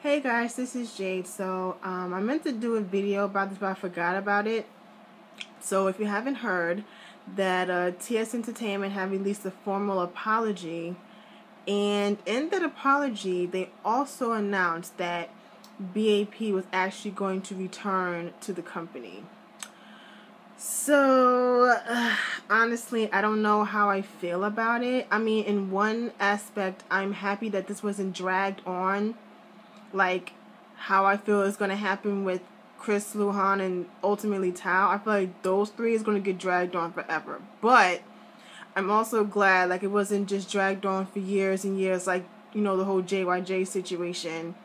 Hey guys, this is Jade. So I meant to do a video about this, but I forgot about it. So if you haven't heard, that TS Entertainment have released a formal apology, and in that apology, they also announced that B.A.P was actually going to return to the company. So honestly, I don't know how I feel about it. I mean, in one aspect, I'm happy that this wasn't dragged on like how I feel is going to happen with Chris, Luhan, and ultimately Tao. I feel like those three is going to get dragged on forever. But I'm also glad like it wasn't just dragged on for years and years, like, you know, the whole JYJ situation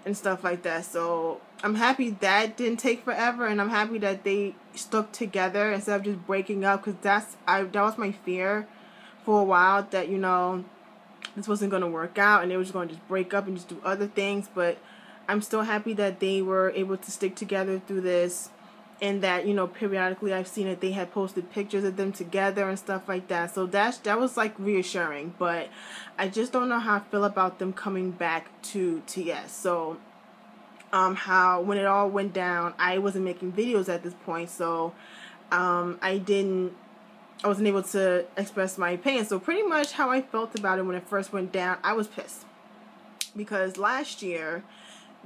and stuff like that. So I'm happy that didn't take forever, and I'm happy that they stuck together instead of just breaking up, because that was my fear for a while, that, you know, this wasn't going to work out and they were just going to just break up and just do other things. But I'm still happy that they were able to stick together through this, and that, you know, periodically I've seen that they had posted pictures of them together and stuff like that. So that was like reassuring. But I just don't know how I feel about them coming back to TS. So how when it all went down, I wasn't making videos at this point, so I wasn't able to express my opinion. So pretty much how I felt about it when it first went down, I was pissed. Because last year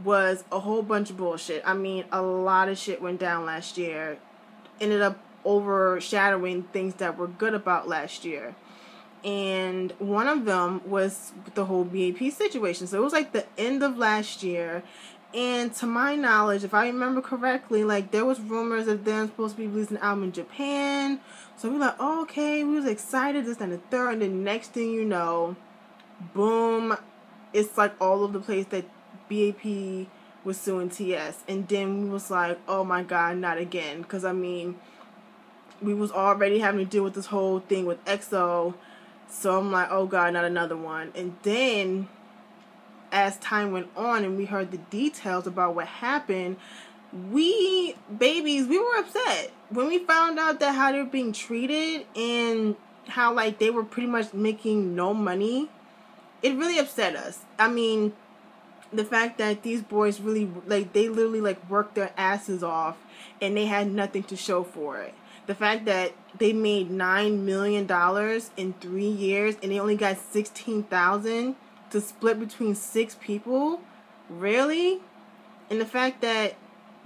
was a whole bunch of bullshit. I mean, a lot of shit went down last year. Ended up overshadowing things that were good about last year. And one of them was the whole B.A.P situation. So it was like the end of last year. And to my knowledge, if I remember correctly, like there was rumors of them supposed to be releasing an album in Japan. So we were like, oh, okay, we was excited, this and the third. And the next thing you know, boom, it's like all over the place that B.A.P was suing TS. And then we was like, oh my God, not again. Because I mean, we was already having to deal with this whole thing with EXO. So I'm like, oh God, not another one. And then as time went on and we heard the details about what happened, we were upset when we found out that how they were being treated and how like they were pretty much making no money. It really upset us. I mean, the fact that these boys really, like, they literally like worked their asses off and they had nothing to show for it. The fact that they made $9 million in 3 years and they only got $16,000 to split between 6 people, really? And the fact that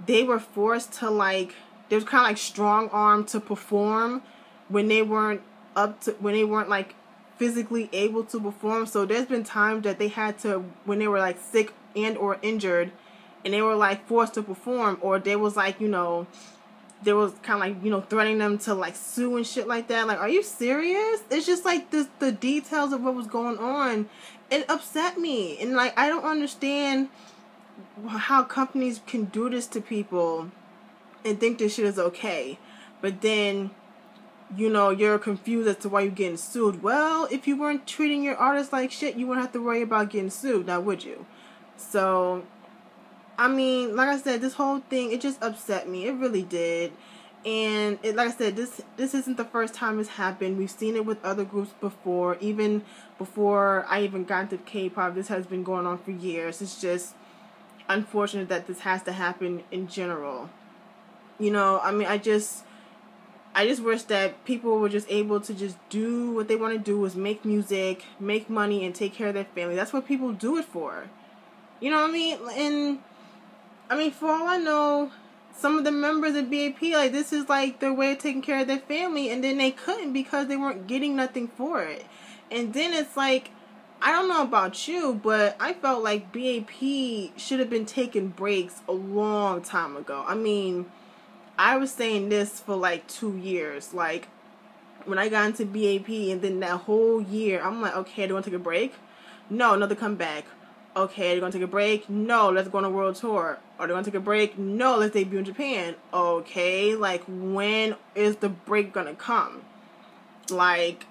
they were forced to like, they was kind of like strong armed to perform when they weren't like physically able to perform. So there's been times that they had to, when they were like sick and or injured, and they were like forced to perform, or they was like, you know, there was kind of like, you know, threatening them to like sue and shit like that. Like, are you serious? It's just like the details of what was going on. It upset me. And like, I don't understand how companies can do this to people and think this shit is okay. But then, you know, you're confused as to why you're getting sued. Well, if you weren't treating your artists like shit, you wouldn't have to worry about getting sued, now would you? So I mean, like I said, this whole thing, it just upset me. It really did. And it, like I said, this isn't the first time it's happened. We've seen it with other groups before. Even before I even got into K-pop, this has been going on for years. It's just unfortunate that this has to happen in general. You know, I mean, I just wish that people were just able to just do what they want to do, is make music, make money, and take care of their family. That's what people do it for. You know what I mean? And I mean, for all I know, some of the members of B.A.P, like, this is like their way of taking care of their family, and then they couldn't because they weren't getting nothing for it. And then it's like, I don't know about you, but I felt like B.A.P should have been taking breaks a long time ago. I mean, I was saying this for like 2 years. Like, when I got into B.A.P, and then that whole year, I'm like, okay, do you want to take a break? No, another comeback. Okay, they're going to take a break? No, let's go on a world tour. Are they going to take a break? No, let's debut in Japan. Okay, like, when is the break going to come? Like,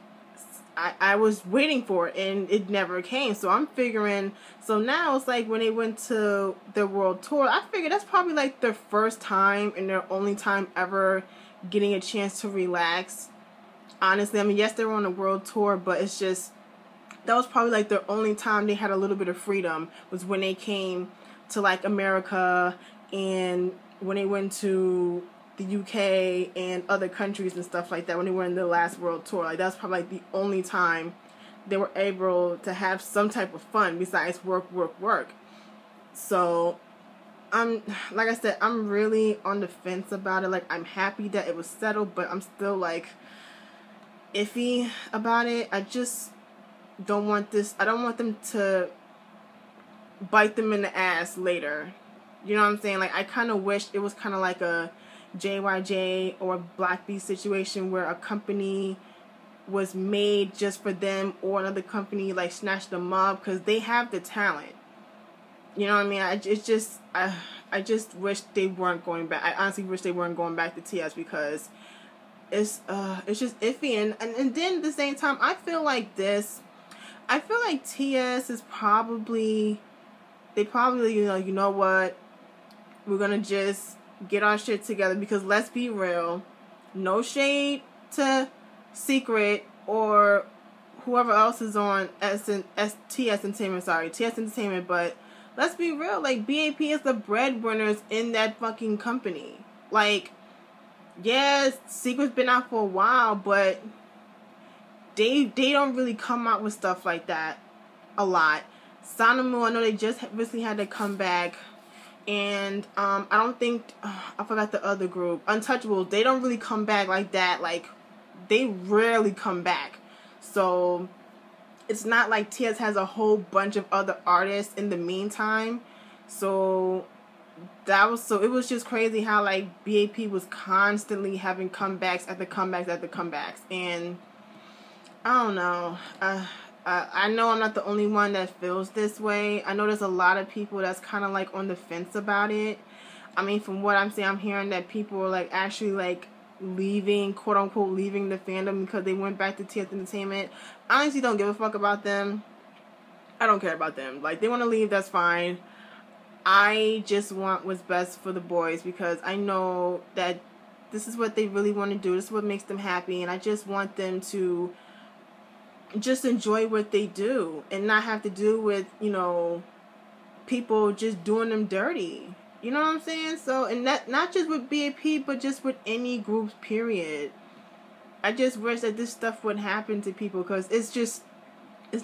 I was waiting for it, and it never came. So I'm figuring, so now it's like when they went to their world tour, I figured that's probably like their first time and their only time ever getting a chance to relax. Honestly, I mean, yes, they were on a world tour, but it's just, that was probably like the only time they had a little bit of freedom, was when they came to like America, and when they went to the UK and other countries and stuff like that, when they were in the last world tour. Like, that's probably like the only time they were able to have some type of fun besides work. So like I said, I'm really on the fence about it. Like, I'm happy that it was settled, but I'm still like iffy about it. I just don't want this. I don't want them to bite them in the ass later. You know what I'm saying? Like, I kind of wish it was kind of like a JYJ or B.A.P situation where a company was made just for them, or another company like snatched them up, because they have the talent. You know what I mean? I just wish they weren't going back. I honestly wish they weren't going back to TS, because it's just iffy. And then at the same time, I feel like TS is probably, they probably, you know what, we're gonna just get our shit together, because let's be real, no shade to Secret or whoever else is on TS Entertainment, but let's be real, like, B.A.P is the breadwinners in that fucking company. Like, yes, Secret's been out for a while, but they don't really come out with stuff like that a lot. Sanamu, I know they just recently had to come back. And I don't think, I forgot the other group, Untouchables, they don't really come back like that. Like, they rarely come back. So it's not like TS has a whole bunch of other artists in the meantime. So it was just crazy how like B.A.P was constantly having comebacks after comebacks. And I don't know. I know I'm not the only one that feels this way. I know there's a lot of people that's kind of like on the fence about it. I mean, from what I'm saying, I'm hearing that people are like actually like leaving, quote unquote, leaving the fandom because they went back to TS Entertainment. I honestly don't give a fuck about them. I don't care about them. Like, they want to leave, that's fine. I just want what's best for the boys, because I know that this is what they really want to do. This is what makes them happy, and I just want them to just enjoy what they do and not have to do with, people just doing them dirty. You know what I'm saying? So, and that, not just with B.A.P, but just with any groups, period. I just wish that this stuff wouldn't happen to people, because it's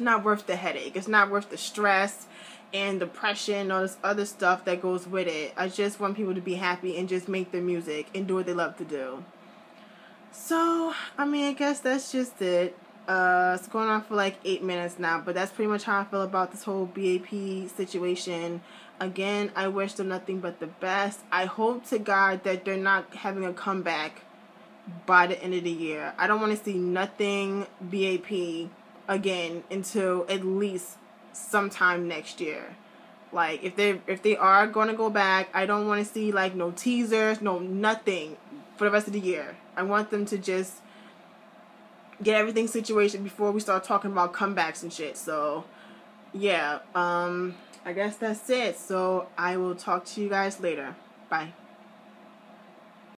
not worth the headache. It's not worth the stress and depression, all this other stuff that goes with it. I just want people to be happy and just make their music and do what they love to do. So, I mean, I guess that's just it. It's going on for like 8 minutes now, but that's pretty much how I feel about this whole B.A.P situation. Again, I wish them nothing but the best. I hope to God that they're not having a comeback by the end of the year. I don't want to see nothing B.A.P again until at least sometime next year. Like, if they are going to go back, I don't want to see like no teasers, no nothing for the rest of the year. I want them to just get everything situated before we start talking about comebacks and shit. So, yeah, I guess that's it. So, I will talk to you guys later. Bye.